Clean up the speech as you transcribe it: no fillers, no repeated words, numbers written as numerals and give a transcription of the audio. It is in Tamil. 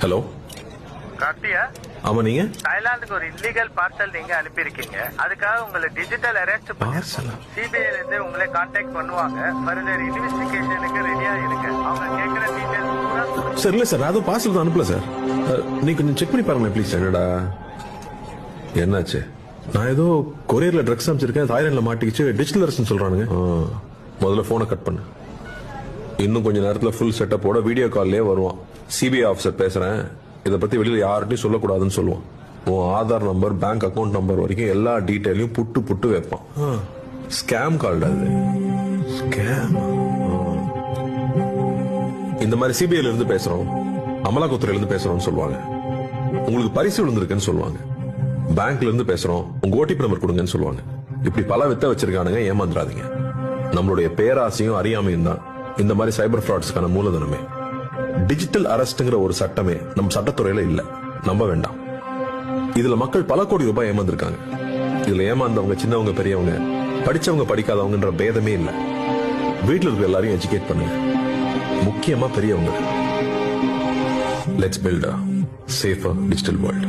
ஹலோ, கார்த்தியா? ஆமா நீங்க? தாய்லாந்துக்கு ஒரு இல்லீகல் பார்சல் நீங்க அனுப்பியிருக்கீங்க. அதுக்காக உங்களை டிஜிட்டல் அரெஸ்ட் பார்சலா? சிபிஐல இருந்து உங்களை கான்டாக்ட் பண்ணுவாங்க. ஃபர்தர் இன்வெஸ்டிகேஷனுக்கு ரெடியா இருங்க. அவங்க கேட்கிற டீடைல்ஸ் பூரா சார் இல்ல சார், நான் அதுவும் பார்சல் தான் அனுப்பல சார். நீ கொஞ்சம் செக் பண்ணி பாருங்களேன் ப்ளீஸ். என்னடா என்னாச்சு? நான் ஏதோ கொரியர்ல ட்ரக்ஸ் அனுப்பிச்சிருக்கேன், தாய்லாந்துல மாட்டிக்கிச்சு, டிஜிட்டல் அரெஸ்ட்னு சொல்றானுங்க. முதல்ல போனை கட் பண்ணு. இன்னும் கொஞ்ச நேரத்துல ஃபுல் செட்டப்போட வீடியோ கால்லயே வருவான். சிபிஐ ஆஃபீஸர் பேசுறேன், இதை பத்தி வெளியில யார்கிட்டையும் சொல்லக்கூடாதுன்னு சொல்லுவான். உன் Aadhaar number, bank account number வரைக்கும் எல்லா டீட்டெயிலையும் புட்டு புட்டு வைப்பான். ஸ்கேம் கால்டா அது. ஸ்கேம். இந்த மாதிரி சிபிஐல இருந்து பேசுறோம், அமலாக்கத்துறையில இருந்து பேசுறோம்னு சொல்லுவாங்க. உங்களுக்கு பரிசு விழுந்திருக்குன்னு சொல்லுவாங்க. பேங்க்ல இருந்து பேசுறோம், உங்க ஓடிபி நம்பர் கொடுங்கன்னு சொல்லுவாங்க. இப்படி பல வித்த வச்சிருக்கானுங்க, ஏமாந்துடாதீங்க. நம்மளுடைய பேராசையும் அறியாமையும் தான் இந்த மாதிரி சைபர் ஃப்ராட்ஸ்க்கான மூலதனமே. டிஜிட்டல் அரெஸ்ட்ங்கிற ஒரு சட்டமே நம்ம சட்டத்துறையில இல்ல, நம்ப வேண்டாம். இதுல மக்கள் பல கோடி ரூபாய் ஏமாந்துருக்காங்க. இதுல ஏமாந்தவங்க சின்னவங்க பெரியவங்க, படிச்சவங்க படிக்காதவங்கன்ற பேதமே இல்ல. வீட்டுல இருக்க எல்லாரையும் எஜுகேட் பண்ணுங்க, முக்கியமா பெரியவங்க. Let's build a safer digital world.